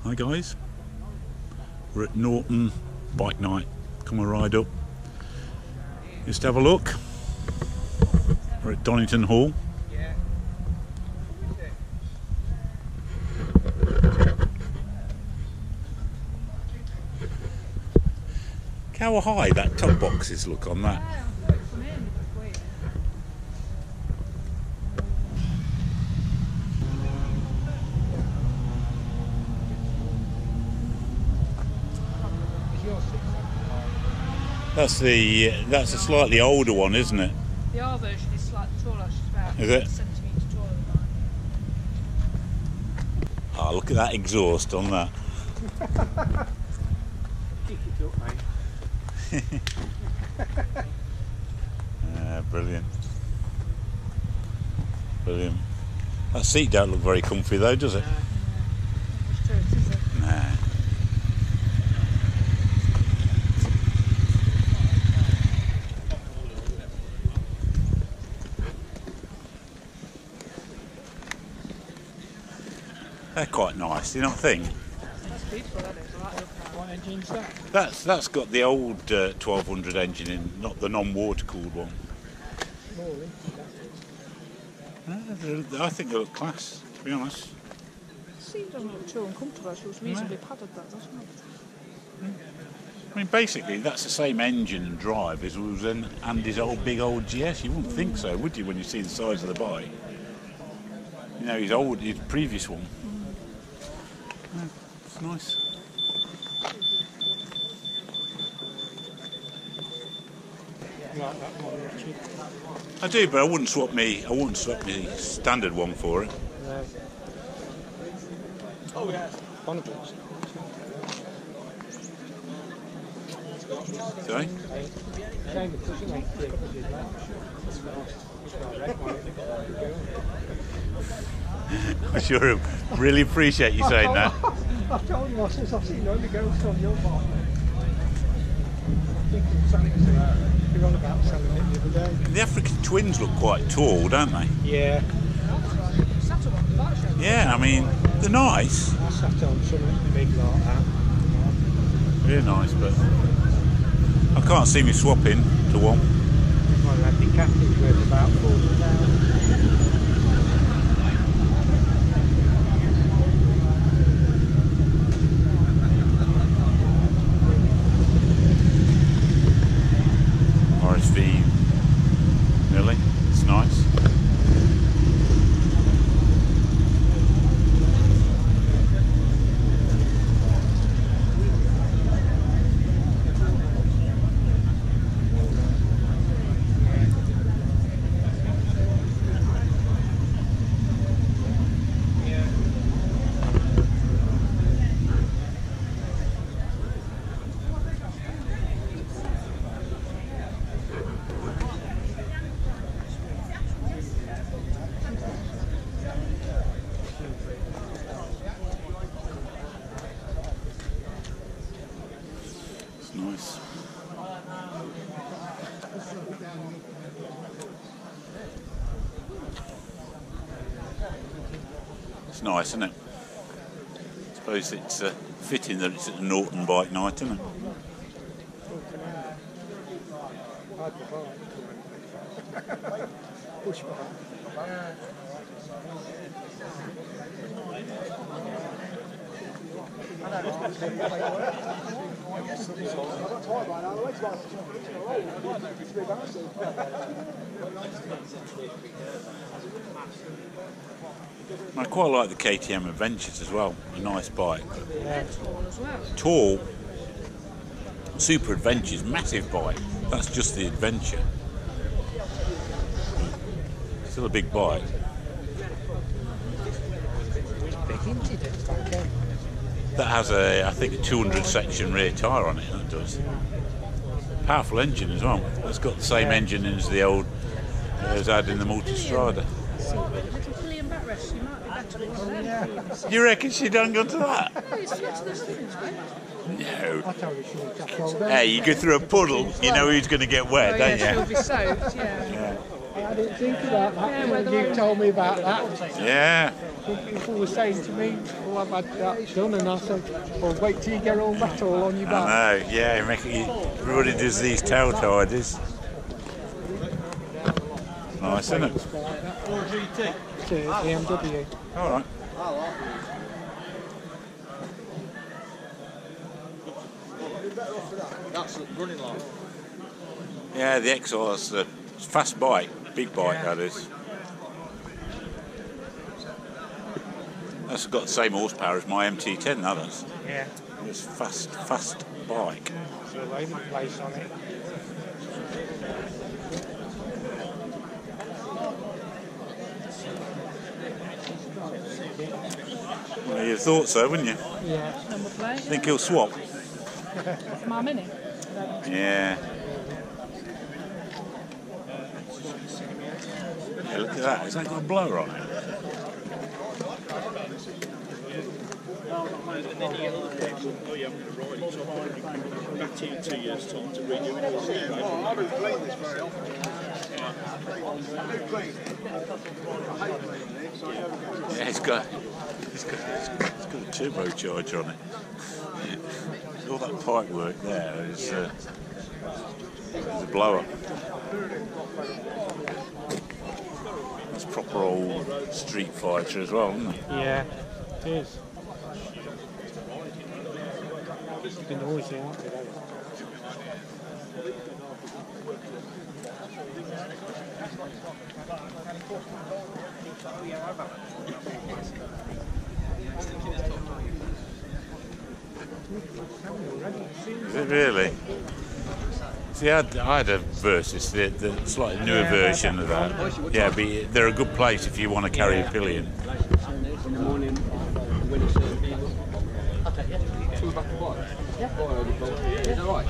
Hi guys, we're at Norton Bike Night. Come and ride up. Just have a look. We're at Donington Hall. Look how high that top boxes look on that. That's a slightly older one, isn't it? The R version is slightly taller. She's about is it? 8 centimetres taller than mine. Oh, look at that exhaust on that. Kick it up, mate. Brilliant. Brilliant. That seat don't look very comfy though, does it? It's true, is it? Nah. They're quite nice, do you not think? That's beautiful, that is. I like the look of that. What engine's that? That's got the old 1200 engine in, not the non-water cooled one. I think they look class, to be honest. The seat doesn't look too uncomfortable. She was reasonably padded, that, doesn't it? I mean, basically, that's the same engine and drive as was in Andy's big old GS. You wouldn't think so, would you, when you see the size of the bike? You know, his previous one. Yeah, it's nice. You like that one, Richard? I do, but I wouldn't swap me standard one for it. No. Oh yeah. One of those. Sorry? Shame because you ain't three. I sure really appreciate you saying that. I've told him, since I've seen the ghost on your bike. I think you're on about selling it the other day. The African twins look quite tall, don't they? Yeah. Yeah, I mean, they're nice. I sat on something big like that. Really nice, but I can't see me swapping to one. Well, that Ducati's worth about 40,000. RSV Millie, it's nice. Nice. It's nice, isn't it? I suppose it's fitting that it's at a Norton Bike Night, isn't it? Push bike. I quite like the KTM Adventures as well. A nice bike. They're tall as well. Tall. Super Adventures, massive bike. That's just the Adventure. Still a big bike. Big hinted it back then. That has I think a 200 section rear tyre on it, that does. Powerful engine as well. It's got the same engine as the old as had in the Multistrada. Little pillion backrest, you might be better with one of them. You reckon she done got to that? No, it's flat, there's nothing though. No. I told her she would Hey, you go through a puddle, you know who's going to get wet, Oh, don't yeah, you? she'll be soaked, yeah. Yeah. I didn't think about that Yeah, when you told me about that. Yeah. People were saying to me, "Oh, I've had that done," and I said, "Well, wait till you get all metal on your back." I know, yeah, everybody does these tail tiders. Nice, isn't it? It's a BMW. Alright. That's running long. Yeah, the Exor's a fast bike, big bike that is. That's got the same horsepower as my MT10, that is. Yeah. It's fast bike. There's a load of place on it. Well, you'd have thought so, wouldn't you? Yeah. Number plate. Think he'll swap? My Mini. Yeah. Yeah, look at that. Has that got a blower on it? And then you get all the people, oh yeah, I'm going to ride it, so I'll probably come back to you in 2 years' time to redo it. Oh, I don't clean this very often. I do clean. I hate cleaning it, so I never go. Yeah, it's got a turbocharger on it. All that pipe work there is a blower. That's proper old Street Fighter as well, isn't it? Yeah, it is. It's been noisy, aren't they? Is it really? See, I had a Versus, the slightly newer version of that. Yeah, but they're a good place if you want to carry a pillion. In the morning, when it's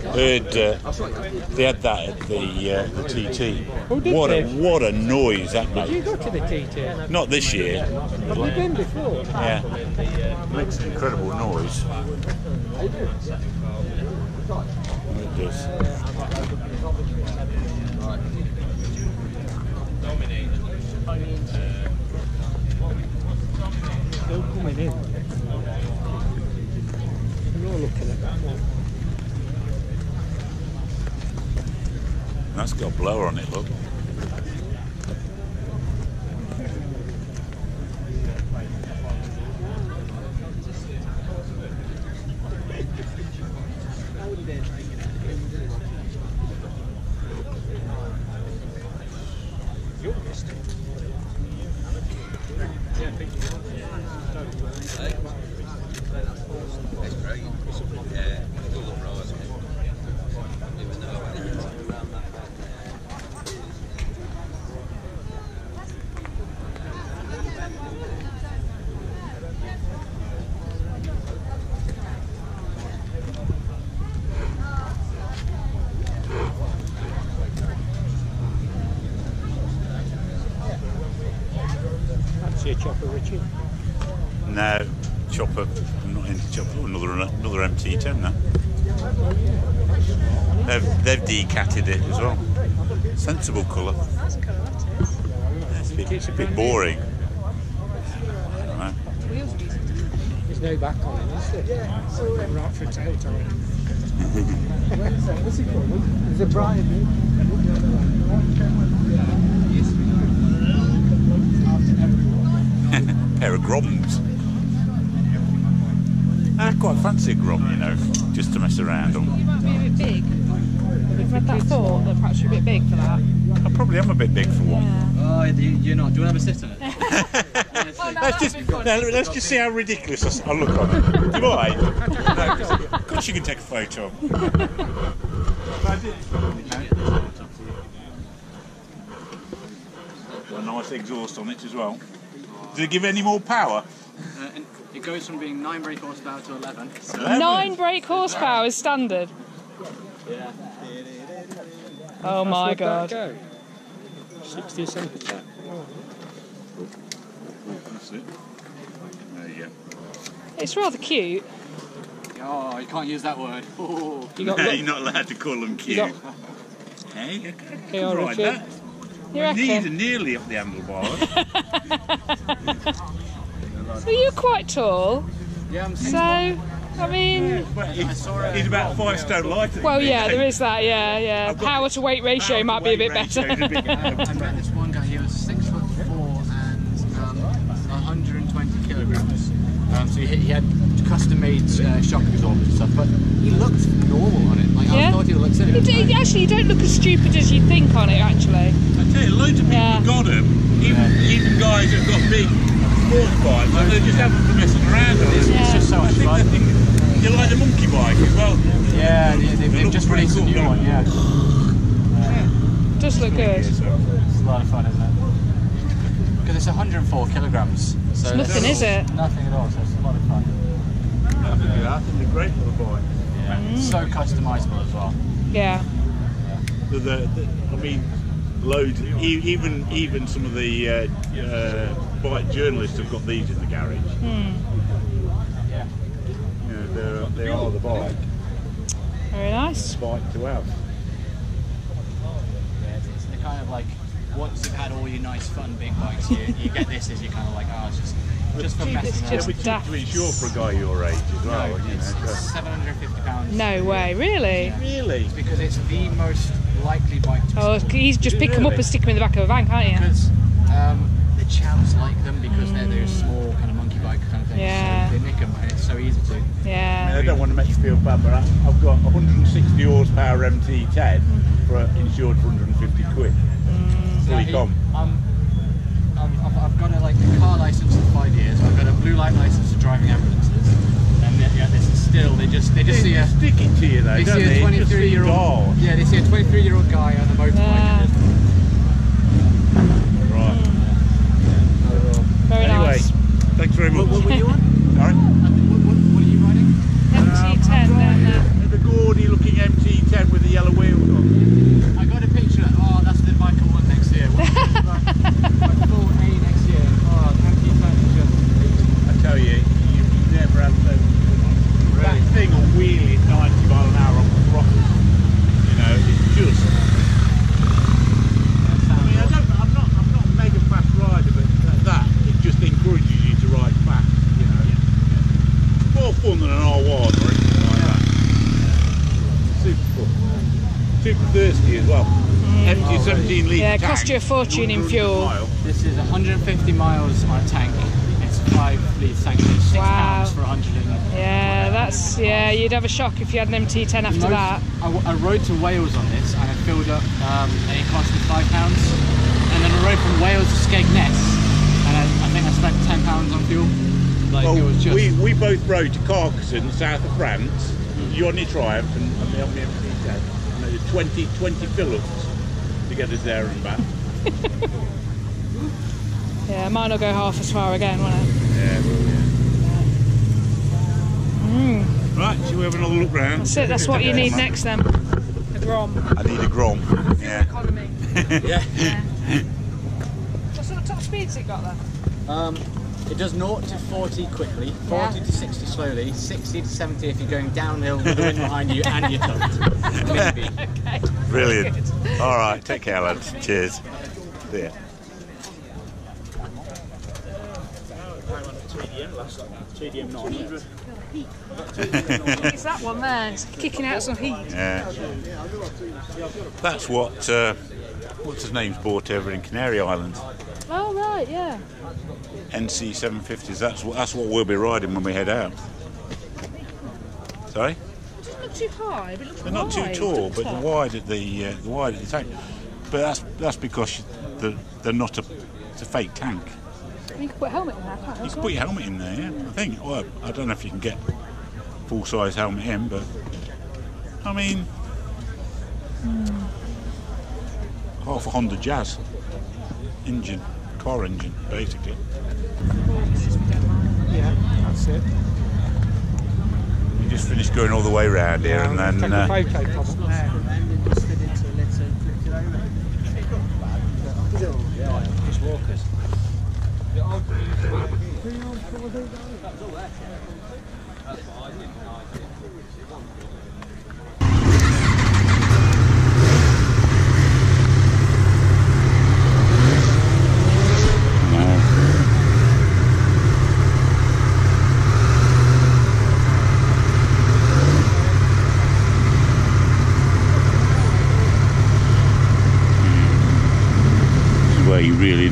Heard they had that at the TT. Oh, did What they? what a noise that Did you made! go to the TT? Not this year. Have you been before? Yeah, makes an incredible noise. It does. Still coming in. We're all looking at that one. That's got a blower on it, look. That's your chopper, Richard. No, chopper. I'm not into chopper. Another MT10 now. They've decatted it as well. Sensible colour. That's cool, that is. It's a bit boring. I don't know. Wheels are decent. There's no back on it, is there? Yeah, so right for a tail tire. What's it called? There's a Brian. Pair of Groms. I quite fancy a Grom, you know, just to mess around on. You might be a bit big. You've read that thought that perhaps you're a bit big for that. I probably am a bit big for one. Oh, you're not. Do you want to have a sit on it? Let's just see how ridiculous I look on it. Do you mind? No, of course you can take a photo. Got a nice exhaust on it as well. Does it give any more power? It goes from being 9 brake horsepower to 11. So 9 brake horsepower is standard. yeah. Oh my god. 60 or 70. That's it. There you go. It's rather cute. Oh, you can't use that word. Oh. You got No, you're not allowed to call them cute. got- Hey, you Hey, can ride Richard. that. You My knees are reckon? nearly up the handlebars. So you're quite tall. Yeah, I'm So, I mean, Well, he's about 5 stone lighter. well, yeah, there is that. Yeah, yeah. Power to weight ratio might be a bit better. I met this one guy, he was 6'4" and 120 kilograms. So he had custom-made shock absorbers and stuff, but he looked normal on it. Like, Yeah. I thought he would look silly. Actually, you don't look as stupid as you think on it. Actually. I tell you, loads of people Yeah. have got them. Even guys who've got big sports bikes, like they just have them for messing around on. It's just so much fun. You like the monkey bike as well? Yeah, they've just released a new one, yeah. Does look good. It's a lot of fun, isn't it? Because it's 104 kilograms. So It's nothing, is it? Nothing at all, so it's a lot of fun. I think they're great little bike. Yeah. It's so customizable as well. Yeah. I mean, loads. Even some of the bike journalists have got these in the garage. Yeah. You know, they are the bike Very nice. to have. Yeah, it's the kind of like, once you've had all your nice fun big bikes, you get this as you're kind of like, oh, it's just for messing it's around. just We're cheap daft. to insure for a guy your age as well. No, you it's know, so- £750. No way, really? Really? Because it's the most likely bike to be Oh, stolen. he's just pick them up Really? and stick them in the back of a van, can't you? Because the chavs like them because they're those small kind of monkey bike kind of things. Yeah. So they nick them and it's so easy to. I Yeah. don't want to make you feel bad, but I've got 160 horsepower MT10 insured for 150 quid. Fully comp. I've got a car license for 5 years. I've got a blue light license for driving ambulances, and yeah, this is still they just see a Stick it to you though, they don't see they? a It just seems 23-year-old odd. yeah they see a 23-year-old guy on a motorbike. Yeah. And Right. Very Anyway, nice. thanks very much. what were you on? Sorry? What are you riding? MT10 down there. The gaudy looking MT10 with the yellow wheels on. I got a picture. Oh, that's the bike I want next year. Full A next year. Oh, MT10 is just. I tell you, you've never had so. That thing will wheel at 90 mile an hour on the throttle. You know, it's just. I mean, I'm not a mega fast rider, but it just encourages you to ride fast. You know, it's more fun than an R1 or anything like that. Super fun. Super thirsty as well. Empty 17 litre Yeah, it tank, cost you a fortune in 100 fuel. mile. This is 150 miles on a tank. It's a 5 litre tank. It's £6 Wow. for 100. Yeah, you'd have a shock if you had an MT10 after that. I rode to Wales on this and I filled up and it cost me £5. And then I rode from Wales to Skegness and I think I spent £10 on fuel. Like Well, it was just. we both rode to Carcassonne, south of France. You on your Triumph and me on the MT10. And it was 20 fill-ups to get us there and back. Yeah, mine will go half as far again, won't it? Yeah. Right, shall we have another look round? That's it, that's what you need next then. A Grom. I need a Grom. Yeah. Economy. Yeah. What sort of top speeds it got then? It does 0 to 40 quickly, 40 Yeah. to 60 slowly, 60 to 70 if you're going downhill with the wind behind you and you're tucked. Maybe. Okay. Brilliant. All right, take care, lads. Cheers. See ya. TDM 900. It's that one there, it's kicking out some heat. Yeah. That's what's his name's bought over in Canary Islands. Oh right, yeah. NC 750s. That's what we'll be riding when we head out. Sorry? It doesn't look too high, but it looks They're not too wide, tall, doesn't but the it? wide at the tank. But that's because they're not it's a fake tank. You can put a helmet in there, can't you? You can put your helmet in there, yeah. I think. Well, I don't know if you can get full size helmet in, but I mean, half a Honda Jazz engine, car engine, basically. Yeah, that's it. We just finished going all the way around here, and then. Take a photo from it there. Just walkers.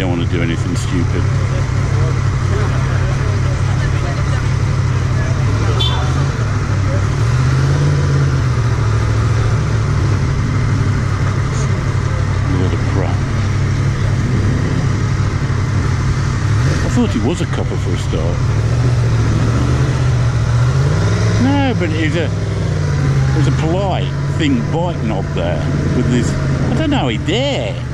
don't want to do anything stupid. I thought he was a copper for a start. No, but there's a polite thing bike knob there with this. I don't know, he dare.